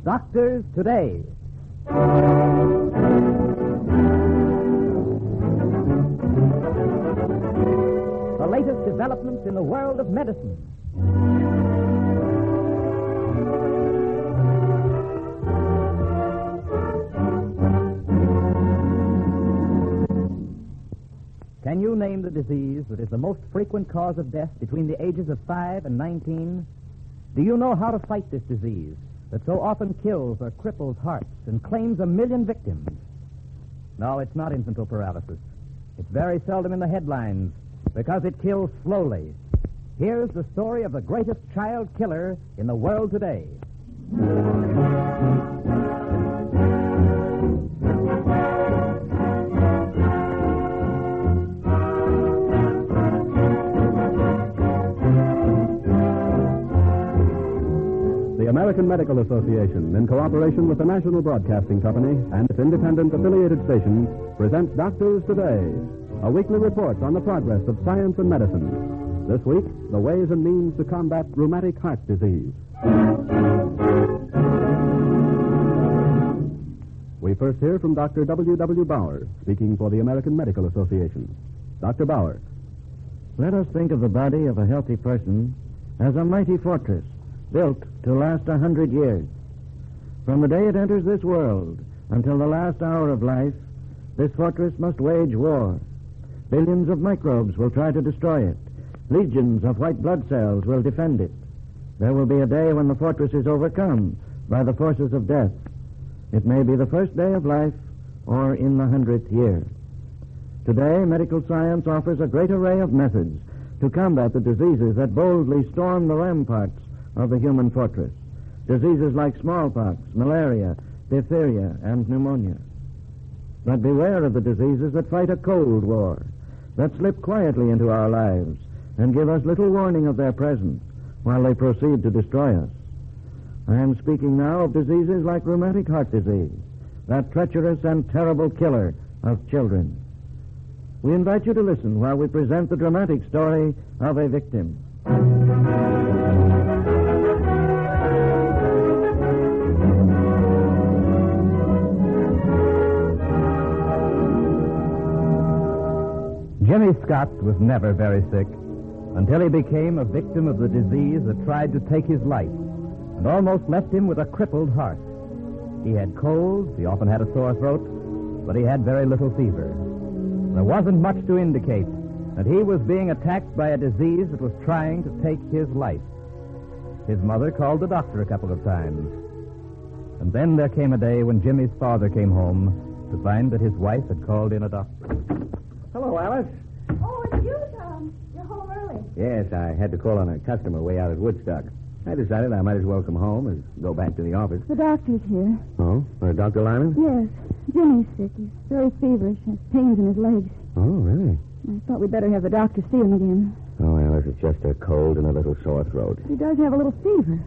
Doctors Today. The latest developments in the world of medicine. Can you name the disease that is the most frequent cause of death between the ages of 5 and 19? Do you know how to fight this disease that so often kills or cripples hearts and claims 1 million victims? No, it's not infantile paralysis. It's very seldom in the headlines because it kills slowly. Here's the story of the greatest child killer in the world today. The American Medical Association, in cooperation with the National Broadcasting Company and its independent affiliated stations, presents Doctors Today, a weekly report on the progress of science and medicine. This week, the ways and means to combat rheumatic heart disease. We first hear from Dr. W. Bauer, speaking for the American Medical Association. Dr. Bauer. Let us think of the body of a healthy person as a mighty fortress built to last 100 years. From the day it enters this world until the last hour of life, this fortress must wage war. Billions of microbes will try to destroy it. Legions of white blood cells will defend it. There will be a day when the fortress is overcome by the forces of death. It may be the first day of life or in the 100th year. Today, medical science offers a great array of methods to combat the diseases that boldly storm the ramparts of the human fortress. Diseases like smallpox, malaria, diphtheria, and pneumonia. But beware of the diseases that fight a cold war, that slip quietly into our lives and give us little warning of their presence while they proceed to destroy us. I am speaking now of diseases like rheumatic heart disease, that treacherous and terrible killer of children. We invite you to listen while we present the dramatic story of a victim. Jimmy Scott was never very sick until he became a victim of the disease that tried to take his life and almost left him with a crippled heart. He had colds, he often had a sore throat, but he had very little fever. There wasn't much to indicate that he was being attacked by a disease that was trying to take his life. His mother called the doctor a couple of times. And then there came a day when Jimmy's father came home to find that his wife had called in a doctor. Hello, Alice. Oh, it's you, Tom. You're home early. Yes, I had to call on a customer way out at Woodstock. I decided I might as well come home as go back to the office. The doctor's here. Oh? Dr. Lyman? Yes. Jimmy's sick. He's very feverish. Has pains in his legs. Oh, really? I thought we'd better have the doctor see him again. Oh, Alice, it's just a cold and a little sore throat. He does have a little fever.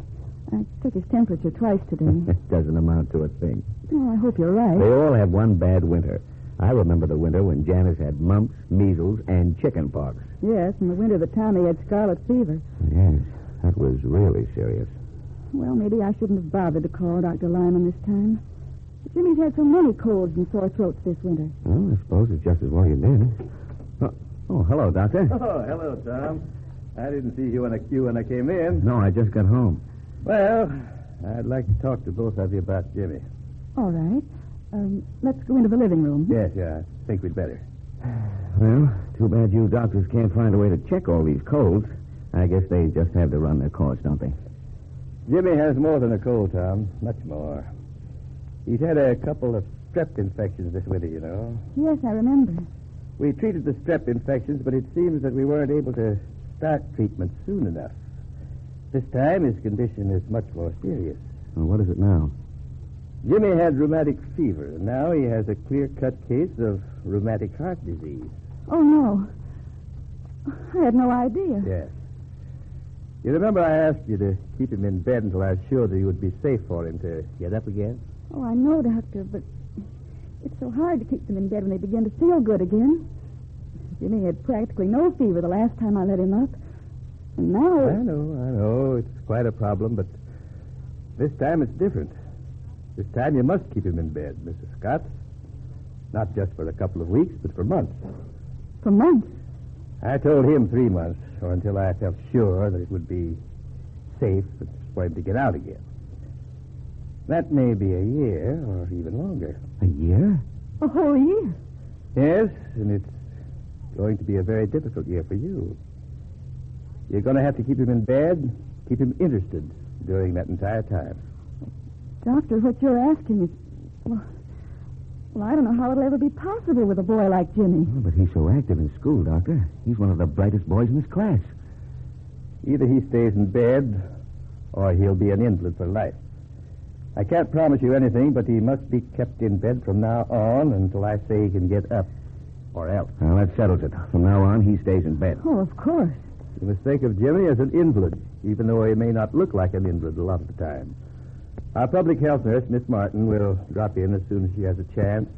I took his temperature twice today. It doesn't amount to a thing. Oh, I hope you're right. They all have one bad winter. I remember the winter when Janice had mumps, measles, and chicken pox. Yes, and the winter that Tommy had scarlet fever. Yes, that was really serious. Well, maybe I shouldn't have bothered to call Dr. Lyman this time. But Jimmy's had so many colds and sore throats this winter. Well, I suppose it's just as well you did. Oh, hello, Doctor. Oh, hello, Tom. I didn't see you when I came in. No, I just got home. Well, I'd like to talk to both of you about Jimmy. All right. Let's go into the living room. Yes, I think we'd better. Well, too bad you doctors can't find a way to check all these colds. I guess they just have to run their course, don't they? Jimmy has more than a cold, Tom. Much more. He's had a couple of strep infections this winter, you know. Yes, I remember. We treated the strep infections, but it seems that we weren't able to start treatment soon enough. This time, his condition is much more serious. Well, what is it now? Jimmy had rheumatic fever, and now he has a clear-cut case of rheumatic heart disease. Oh, no. I had no idea. Yes. You remember I asked you to keep him in bed until I was sure that he would be safe for him to get up again? Oh, I know, Doctor, but it's so hard to keep them in bed when they begin to feel good again. Jimmy had practically no fever the last time I let him up. And now... I know. It's quite a problem, but this time it's different. This time you must keep him in bed, Mrs. Scott. Not just for a couple of weeks, but for months. For months? I told him 3 months, or until I felt sure that it would be safe for him to get out again. That may be a year or even longer. A year? A whole year? Yes, and it's going to be a very difficult year for you. You're going to have to keep him in bed, keep him interested during that entire time. Doctor, what you're asking is... Well, I don't know how it'll ever be possible with a boy like Jimmy. Oh, but he's so active in school, Doctor. He's one of the brightest boys in his class. Either he stays in bed or he'll be an invalid for life. I can't promise you anything, but he must be kept in bed from now on until I say he can get up, or else. Well, that settles it. From now on, he stays in bed. Oh, of course. You must think of Jimmy as an invalid, even though he may not look like an invalid a lot of the time. Our public health nurse, Miss Martin, will drop in as soon as she has a chance.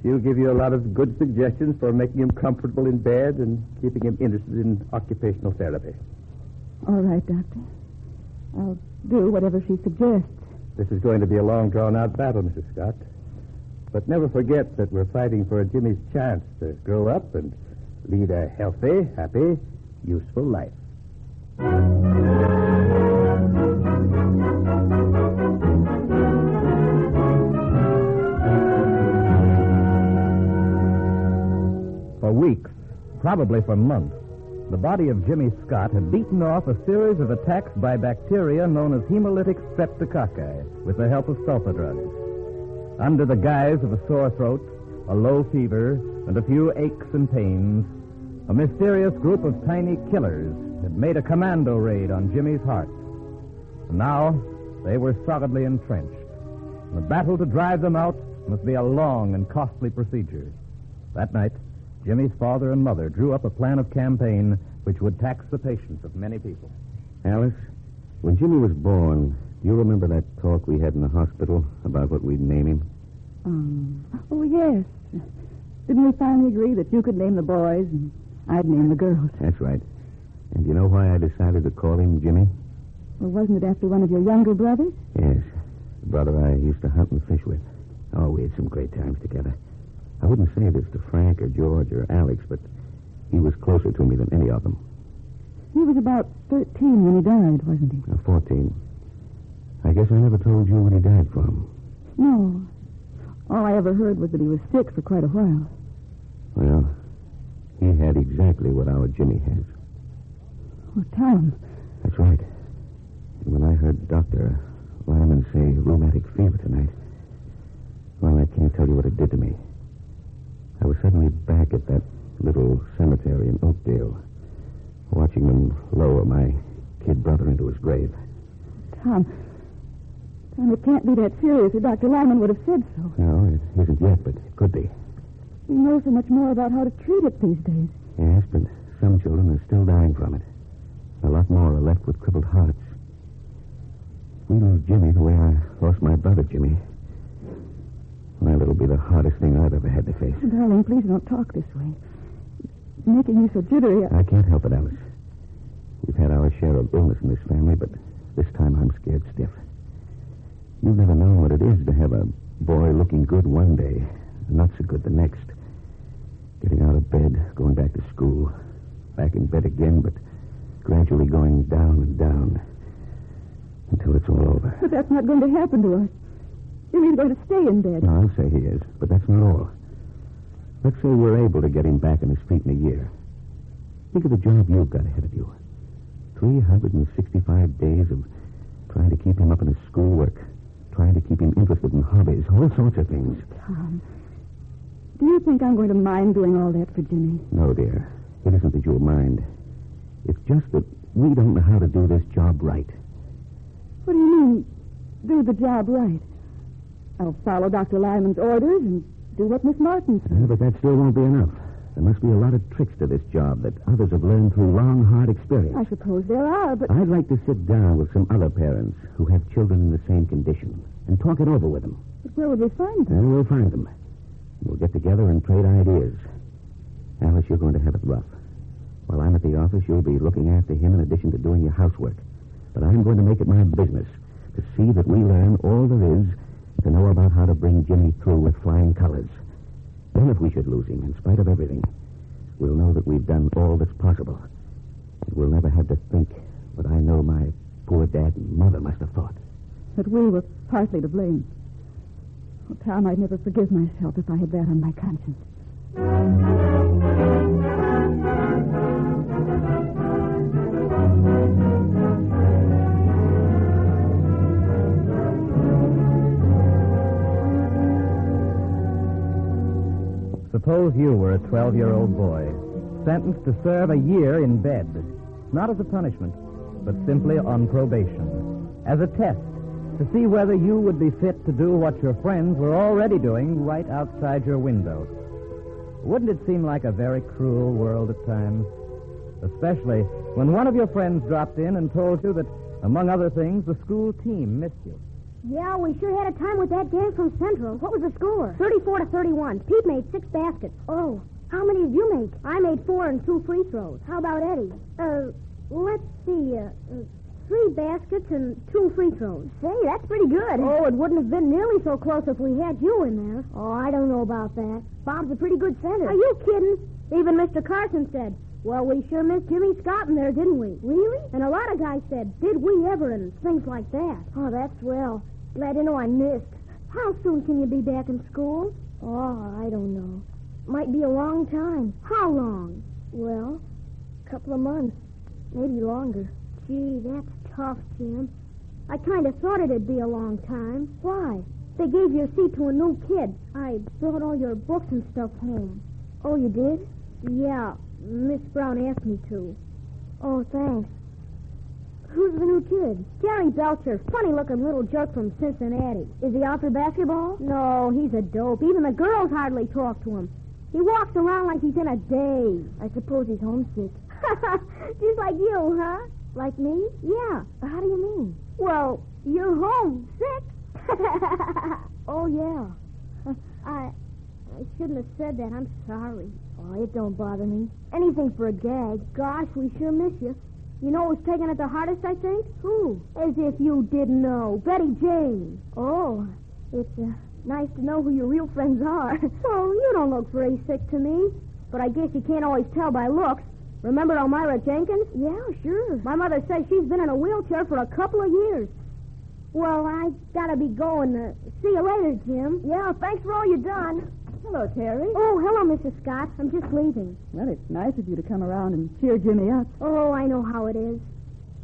She'll give you a lot of good suggestions for making him comfortable in bed and keeping him interested in occupational therapy. All right, Doctor. I'll do whatever she suggests. This is going to be a long, drawn-out battle, Mrs. Scott. But never forget that we're fighting for Jimmy's chance to grow up and lead a healthy, happy, useful life. For weeks, probably for months, the body of Jimmy Scott had beaten off a series of attacks by bacteria known as hemolytic streptococci with the help of sulfa drugs. Under the guise of a sore throat, a low fever, and a few aches and pains, a mysterious group of tiny killers had made a commando raid on Jimmy's heart. And now they were solidly entrenched. And the battle to drive them out must be a long and costly procedure. That night, Jimmy's father and mother drew up a plan of campaign which would tax the patience of many people. Alice, when Jimmy was born, do you remember that talk we had in the hospital about what we'd name him? Oh, yes. Didn't we finally agree that you could name the boys and I'd name the girls? That's right. And you know why I decided to call him Jimmy? Well, wasn't it after one of your younger brothers? Yes, the brother I used to hunt and fish with. Oh, we had some great times together. I wouldn't say this to Frank or George or Alex, but he was closer to me than any of them. He was about 13 when he died, wasn't he? 14. I guess I never told you what he died from. No. All I ever heard was that he was sick for quite a while. Well, he had exactly what our Jimmy has. Oh, Tom. That's right. And when I heard Dr. Lyman say rheumatic fever tonight, well, I can't tell you what it did to me. I was suddenly back at that little cemetery in Oakdale, watching them lower my kid brother into his grave. Tom, it can't be that serious, or Dr. Lyman would have said so. No, it isn't yet, but it could be. We know so much more about how to treat it these days. Yes, but some children are still dying from it. A lot more are left with crippled hearts. We lose Jimmy the way I lost my brother Jimmy. Well, it'll be the hardest thing I've ever had to face. Darling, please don't talk this way. It's making me so jittery. I can't help it, Alice. We've had our share of illness in this family, but this time I'm scared stiff. You've never known what it is to have a boy looking good one day and not so good the next. Getting out of bed, going back to school, back in bed again, but gradually going down and down until it's all over. But that's not going to happen to us. Jimmy's going to stay in bed. No, I'll say he is, but that's not all. Let's say we're able to get him back on his feet in a year. Think of the job you've got ahead of you. 365 days of trying to keep him up in his schoolwork, trying to keep him interested in hobbies, all sorts of things. Tom, do you think I'm going to mind doing all that for Jimmy? No, dear. It isn't that you'll mind. It's just that we don't know how to do this job right. What do you mean, do the job right? I'll follow Dr. Lyman's orders and do what Miss Martin says. But that still won't be enough. There must be a lot of tricks to this job that others have learned through long, hard experience. I suppose there are, but... I'd like to sit down with some other parents who have children in the same condition and talk it over with them. But where would we find them? We'll find them. We'll get together and trade ideas. Alice, you're going to have it rough. While I'm at the office, you'll be looking after him in addition to doing your housework. But I'm going to make it my business to see that we learn all there is to know about how to bring Jimmy through with flying colors. Then if we should lose him, in spite of everything, we'll know that we've done all that's possible. And we'll never have to think what I know my poor dad and mother must have thought. That we were partly to blame. Oh, Tom, I'd never forgive myself if I had that on my conscience. Suppose you were a 12-year-old boy, sentenced to serve a year in bed, not as a punishment, but simply on probation, as a test to see whether you would be fit to do what your friends were already doing right outside your window. Wouldn't it seem like a very cruel world at times? Especially when one of your friends dropped in and told you that, among other things, the school team missed you. Yeah, we sure had a time with that gang from Central. What was the score? 34-31. Pete made 6 baskets. Oh, how many did you make? I made 4 and 2 free throws. How about Eddie? Let's see. 3 baskets and 2 free throws. Say, that's pretty good. Oh, it wouldn't have been nearly so close if we had you in there. Oh, I don't know about that. Bob's a pretty good center. Are you kidding? Even Mr. Carson said, well, we sure missed Jimmy Scott in there, didn't we? Really? And a lot of guys said, did we ever, and things like that. Oh, that's swell. Glad to know I missed. How soon can you be back in school? Oh, I don't know. Might be a long time. How long? Well, a couple of months. Maybe longer. Gee, that's tough, Jim. I kind of thought it'd be a long time. Why? They gave your seat to a new kid. I brought all your books and stuff home. Oh, you did? Yeah. Miss Brown asked me to. Oh, thanks. Who's the new kid? Jerry Belcher, funny-looking little jerk from Cincinnati. Is he out for basketball? No, he's a dope. Even the girls hardly talk to him. He walks around like he's in a daze. I suppose he's homesick. Just like you, huh? Like me? Yeah. How do you mean? Well, you're homesick. Oh, yeah. I shouldn't have said that. I'm sorry. Oh, it don't bother me. Anything for a gag. Gosh, we sure miss you. You know who's taking it the hardest, I think? Who? As if you didn't know. Betty Jane. Oh, it's nice to know who your real friends are. Well, you don't look very sick to me. But I guess you can't always tell by looks. Remember Elmira Jenkins? Yeah, sure. My mother says she's been in a wheelchair for a couple of years. Well, I gotta be going. See you later, Jim. Yeah, thanks for all you've done. Hello, Terry. Oh, hello, Mrs. Scott. I'm just leaving. Well, it's nice of you to come around and cheer Jimmy up. Oh, I know how it is.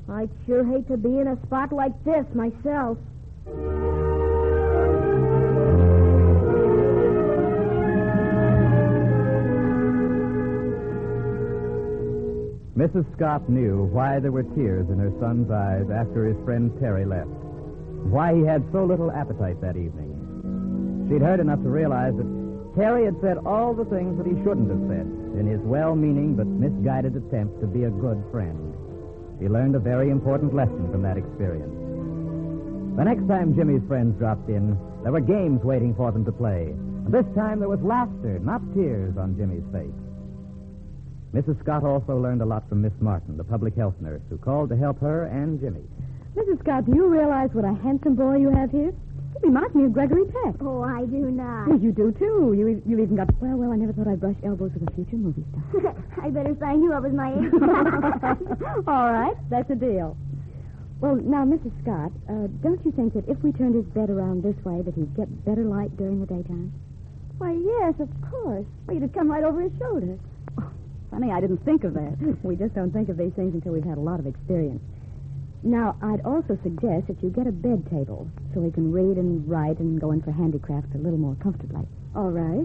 I'd sure hate to be in a spot like this myself. Mrs. Scott knew why there were tears in her son's eyes after his friend Terry left, why he had so little appetite that evening. She'd heard enough to realize that Terry had said all the things that he shouldn't have said in his well-meaning but misguided attempt to be a good friend. He learned a very important lesson from that experience. The next time Jimmy's friends dropped in, there were games waiting for them to play. And this time there was laughter, not tears, on Jimmy's face. Mrs. Scott also learned a lot from Miss Martin, the public health nurse, who called to help her and Jimmy. Mrs. Scott, do you realize what a handsome boy you have here? He reminds me of Gregory Peck. Oh, I do not. Well, you do, too. You've even got... Well, I never thought I'd brush elbows with a future movie star. I better sign you up as my agent. All right, that's a deal. Well, now, Mrs. Scott, don't you think that if we turned his bed around this way that he'd get better light during the daytime? Why, yes, of course. Well, you'd come right over his shoulder. Oh, funny, I didn't think of that. We just don't think of these things until we've had a lot of experience. Now, I'd also suggest that you get a bed table so he can read and write and go in for handicrafts a little more comfortably. All right.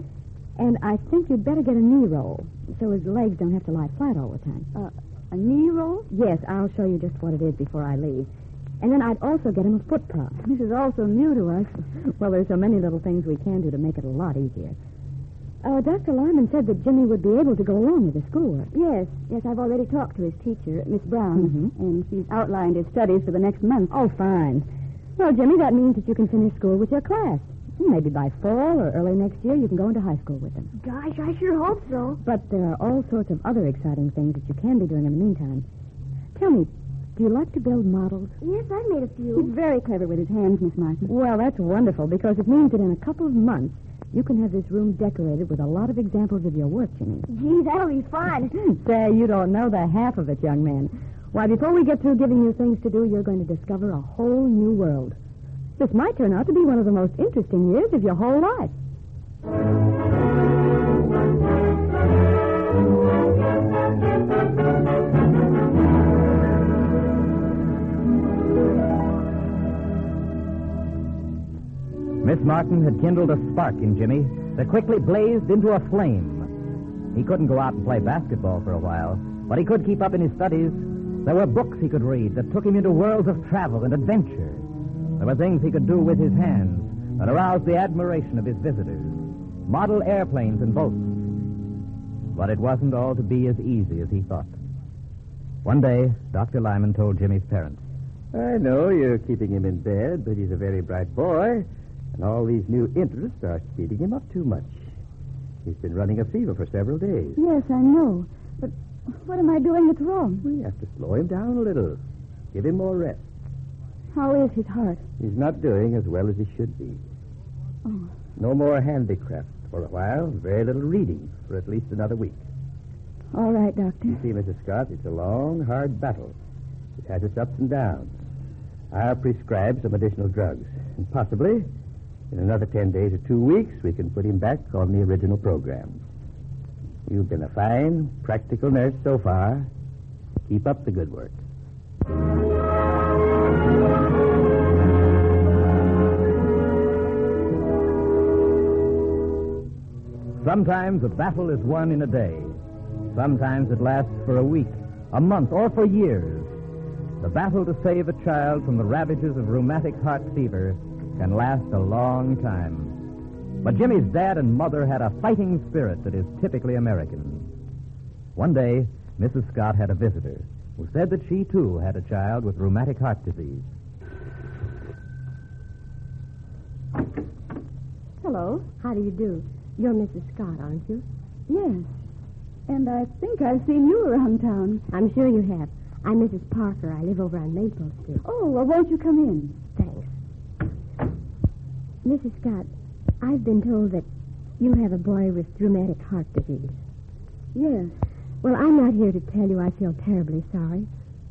And I think you'd better get a knee roll so his legs don't have to lie flat all the time. A knee roll? Yes, I'll show you just what it is before I leave. And then I'd also get him a foot prop. This is all so new to us. Well, there's so many little things we can do to make it a lot easier. Dr. Lyman said that Jimmy would be able to go along with his schoolwork. Yes, I've already talked to his teacher, Miss Brown, and she's outlined his studies for the next month. Oh, fine. Well, Jimmy, that means that you can finish school with your class. Maybe by fall or early next year you can go into high school with them. Gosh, I sure hope so. But there are all sorts of other exciting things that you can be doing in the meantime. Tell me, Do you like to build models? Yes, I've made a few. He's very clever with his hands, Miss Martin. Well, that's wonderful, because it means that in a couple of months, you can have this room decorated with a lot of examples of your work, Jimmy. Gee, that'll be fun. Say, you don't know the half of it, young man. Why, before we get through giving you things to do, you're going to discover a whole new world. This might turn out to be one of the most interesting years of your whole life. Miss Martin had kindled a spark in Jimmy that quickly blazed into a flame. He couldn't go out and play basketball for a while, but he could keep up in his studies. There were books he could read that took him into worlds of travel and adventure. There were things he could do with his hands that aroused the admiration of his visitors. Model airplanes and boats. But it wasn't all to be as easy as he thought. One day, Dr. Lyman told Jimmy's parents, I know you're keeping him in bed, but he's a very bright boy, and all these new interests are speeding him up too much. He's been running a fever for several days. Yes, I know. But what am I doing that's wrong? We have to slow him down a little. Give him more rest. How is his heart? He's not doing as well as he should be. Oh. No more handicraft for a while. Very little reading for at least another week. All right, Doctor. You see, Mrs. Scott, it's a long, hard battle. It has its ups and downs. I'll prescribe some additional drugs. And possibly, in another 10 days or 2 weeks, we can put him back on the original program. You've been a fine, practical nurse so far. Keep up the good work. Sometimes a battle is won in a day. Sometimes it lasts for a week, a month, or for years. The battle to save a child from the ravages of rheumatic heart fever can last a long time. But Jimmy's dad and mother had a fighting spirit that is typically American. One day, Mrs. Scott had a visitor who said that she, too, had a child with rheumatic heart disease. Hello. How do you do? You're Mrs. Scott, aren't you? Yes. And I think I've seen you around town. I'm sure you have. I'm Mrs. Parker. I live over on Maple Street. Oh, well, won't you come in? Thanks. Mrs. Scott, I've been told that you have a boy with rheumatic heart disease. Yes. Well, I'm not here to tell you I feel terribly sorry,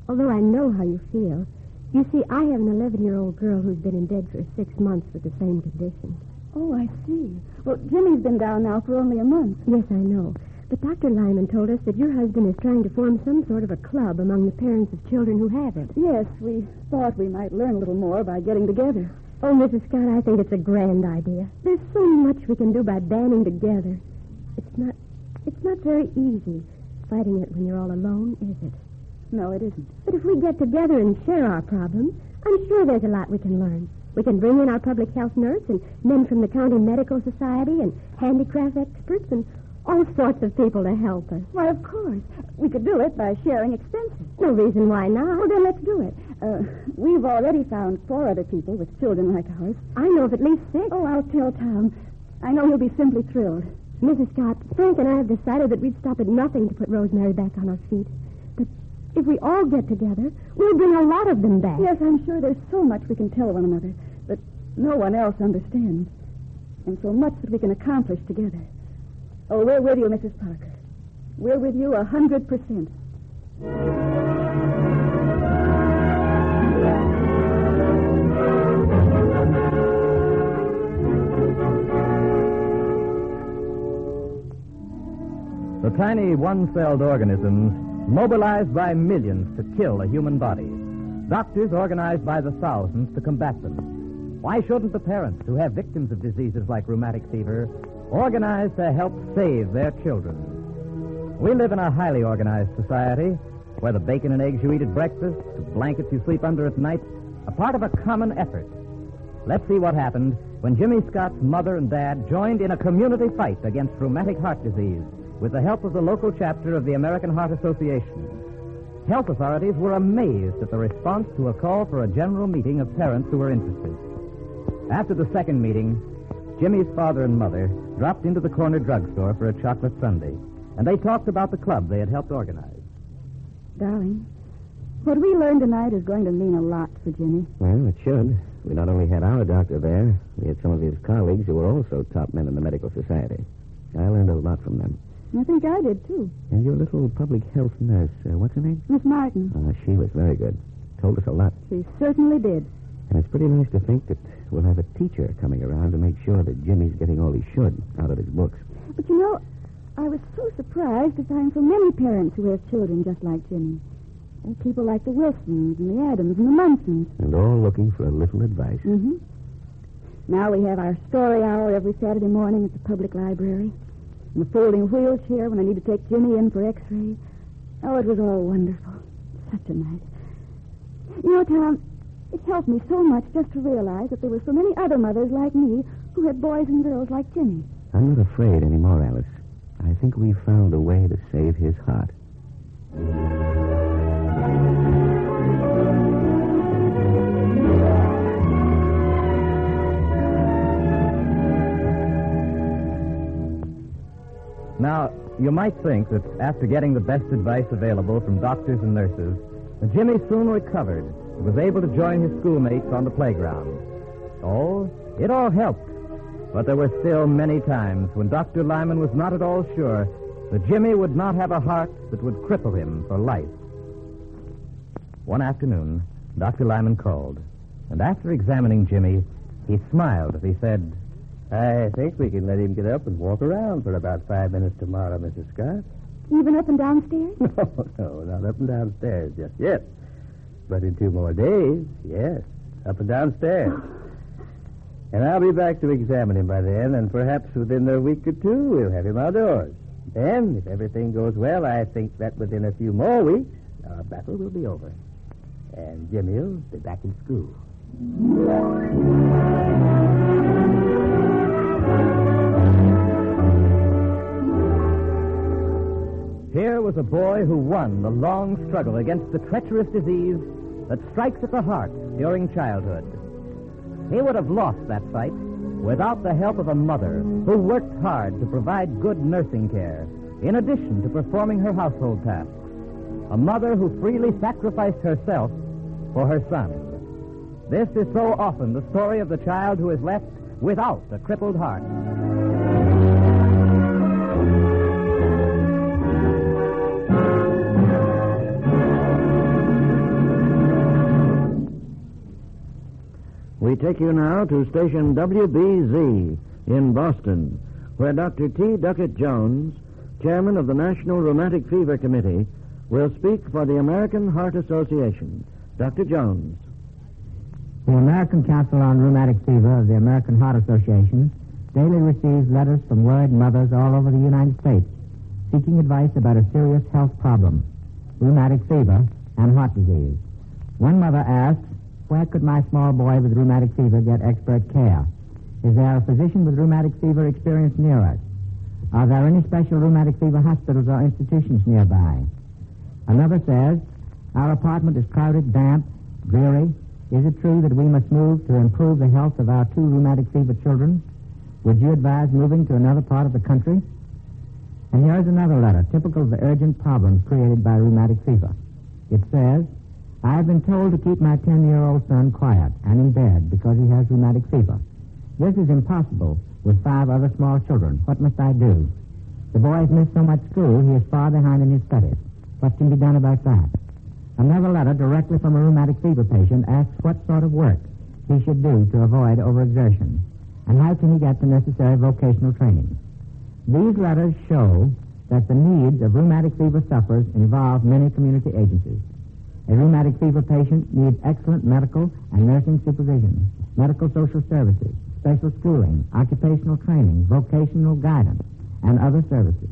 although I know how you feel. You see, I have an 11-year-old girl who's been in bed for 6 months with the same condition. Oh, I see. Well, Jimmy's been down now for only a month. Yes, I know. But Dr. Lyman told us that your husband is trying to form some sort of a club among the parents of children who have it. Yes, we thought we might learn a little more by getting together. Oh, Mrs. Scott, I think it's a grand idea. There's so much we can do by banding together. It's not very easy fighting it when you're all alone, is it? No, it isn't. But if we get together and share our problems, I'm sure there's a lot we can learn. We can bring in our public health nurse and men from the county medical society and handicraft experts and all sorts of people to help us. Why, of course. We could do it by sharing expenses. No reason why not. Well, then let's do it. We've already found 4 other people with children like ours. I know of at least 6. Oh, I'll tell Tom. I know he'll be simply thrilled. Mrs. Scott, Frank and I have decided that we'd stop at nothing to put Rosemary back on her feet. But if we all get together, we'll bring a lot of them back. Yes, I'm sure there's so much we can tell one another, but no one else understands. And so much that we can accomplish together. Oh, we're with you, Mrs. Parker. We're with you 100%. The tiny one-celled organisms mobilized by millions to kill a human body. Doctors organized by the thousands to combat them. Why shouldn't the parents who have victims of diseases like rheumatic fever organize to help save their children? We live in a highly organized society where the bacon and eggs you eat at breakfast, the blankets you sleep under at night, are part of a common effort. Let's see what happened when Jimmy Scott's mother and dad joined in a community fight against rheumatic heart disease with the help of the local chapter of the American Heart Association. Health authorities were amazed at the response to a call for a general meeting of parents who were interested. After the second meeting, Jimmy's father and mother dropped into the corner drugstore for a chocolate sundae, and they talked about the club they had helped organize. Darling, What we learned tonight is going to mean a lot for Jimmy. Well, it should. We not only had our doctor there, we had some of his colleagues who were also top men in the medical society. I learned a lot from them. I think I did, too. And your little public health nurse, what's her name? Miss Martin. She was very good. Told us a lot. She certainly did. And it's pretty nice to think that we'll have a teacher coming around to make sure that Jimmy's getting all he should out of his books. But you know, I was so surprised to find so many parents who have children just like Jimmy. And people like the Wilsons and the Adams and the Munsons. And all looking for a little advice. Mm-hmm. Now we have our story hour every Saturday morning at the public library. And the folding wheelchair when I need to take Jimmy in for x-ray. Oh, it was all wonderful. Such a night. You know, Tom, it helped me so much just to realize that there were so many other mothers like me who had boys and girls like Jimmy. I'm not afraid anymore, Alice. I think we've found a way to save his heart. Now, you might think that after getting the best advice available from doctors and nurses, Jimmy soon recovered and was able to join his schoolmates on the playground. Oh, it all helped. But there were still many times when Dr. Lyman was not at all sure that Jimmy would not have a heart that would cripple him for life. One afternoon, Dr. Lyman called, and after examining Jimmy, he smiled as he said, I think we can let him get up and walk around for about 5 minutes tomorrow, Mrs. Scott. Even up and downstairs? No, not up and downstairs just yet. But in 2 more days, yes, up and downstairs. And I'll be back to examine him by then, and perhaps within a week or 2 we'll have him outdoors. Then, if everything goes well, I think that within a few more weeks, our battle will be over. And Jimmy will be back in school. Here was a boy who won the long struggle against the treacherous disease that strikes at the heart during childhood. He would have lost that fight without the help of a mother who worked hard to provide good nursing care, in addition to performing her household tasks. A mother who freely sacrificed herself for her son. This is so often the story of the child who is left without a crippled heart. We take you now to station WBZ in Boston, where Dr. T. Duckett Jones, chairman of the National Rheumatic Fever Committee, will speak for the American Heart Association. Dr. Jones. The American Council on Rheumatic Fever of the American Heart Association daily receives letters from worried mothers all over the United States seeking advice about a serious health problem, rheumatic fever and heart disease. One mother asks, where could my small boy with rheumatic fever get expert care? Is there a physician with rheumatic fever experience near us? Are there any special rheumatic fever hospitals or institutions nearby? Another says, our apartment is crowded, damp, dreary. Is it true that we must move to improve the health of our 2 rheumatic fever children? Would you advise moving to another part of the country? And here's another letter, typical of the urgent problems created by rheumatic fever. It says, I have been told to keep my 10-year-old son quiet and in bed because he has rheumatic fever. This is impossible with 5 other small children. What must I do? The boy has missed so much school, he is far behind in his studies. What can be done about that? Another letter directly from a rheumatic fever patient asks what sort of work he should do to avoid overexertion, and how can he get the necessary vocational training. These letters show that the needs of rheumatic fever sufferers involve many community agencies. A rheumatic fever patient needs excellent medical and nursing supervision, medical social services, special schooling, occupational training, vocational guidance, and other services.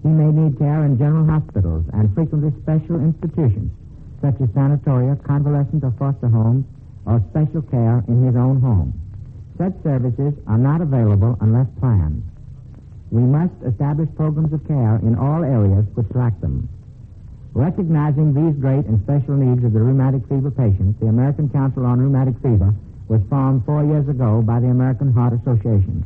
He may need care in general hospitals and frequently special institutions, such as sanatoria, convalescent or foster homes, or special care in his own home. Such services are not available unless planned. We must establish programs of care in all areas which lack them. Recognizing these great and special needs of the rheumatic fever patient, the American Council on Rheumatic Fever was formed 4 years ago by the American Heart Association.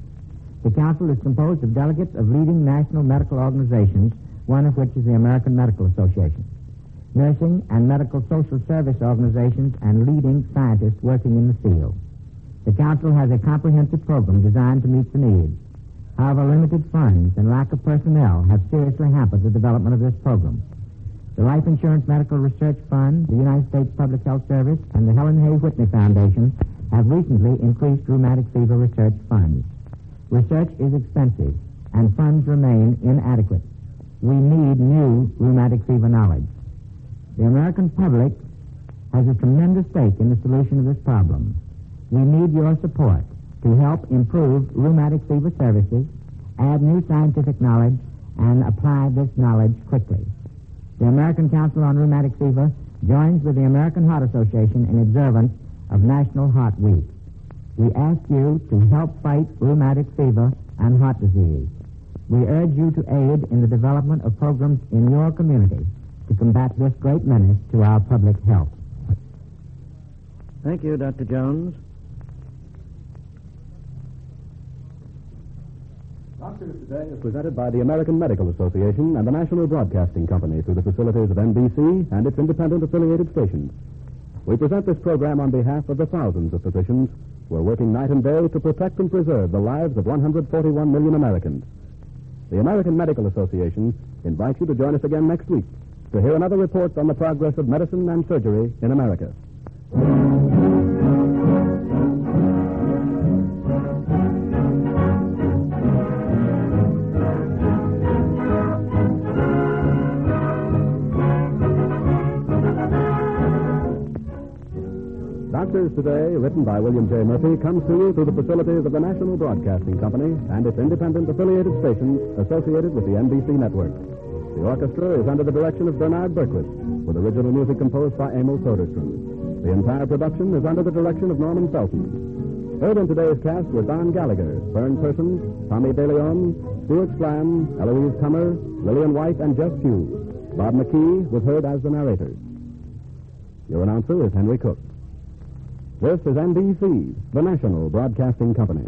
The council is composed of delegates of leading national medical organizations, one of which is the American Medical Association. nursing and medical social service organizations, and leading scientists working in the field. The Council has a comprehensive program designed to meet the needs. However, limited funds and lack of personnel have seriously hampered the development of this program. The Life Insurance Medical Research Fund, the United States Public Health Service, and the Helen Hay Whitney Foundation have recently increased rheumatic fever research funds. Research is expensive, and funds remain inadequate. We need new rheumatic fever knowledge. The American public has a tremendous stake in the solution of this problem. We need your support to help improve rheumatic fever services, add new scientific knowledge, and apply this knowledge quickly. The American Council on Rheumatic Fever joins with the American Heart Association in observance of National Heart Week. We ask you to help fight rheumatic fever and heart disease. We urge you to aid in the development of programs in your community to combat this great menace to our public health. Thank you, Dr. Jones. Doctors Today is presented by the American Medical Association and the National Broadcasting Company through the facilities of NBC and its independent affiliated stations. We present this program on behalf of the thousands of physicians who are working night and day to protect and preserve the lives of 141 million Americans. The American Medical Association invites you to join us again next week to hear another report on the progress of medicine and surgery in America. Doctors Today, written by William J. Murphy, comes to you through the facilities of the National Broadcasting Company and its independent affiliated stations associated with the NBC network. The orchestra is under the direction of Bernard Berquist, with original music composed by Emil Soderstrom. The entire production is under the direction of Norman Felton. Heard in today's cast were Don Gallagher, Vern Persons, Tommy DeLeon, Stuart Slam, Eloise Kummer, Lillian White, and Jeff Hughes. Bob McKee was heard as the narrator. Your announcer is Henry Cook. This is NBC, the National Broadcasting Company.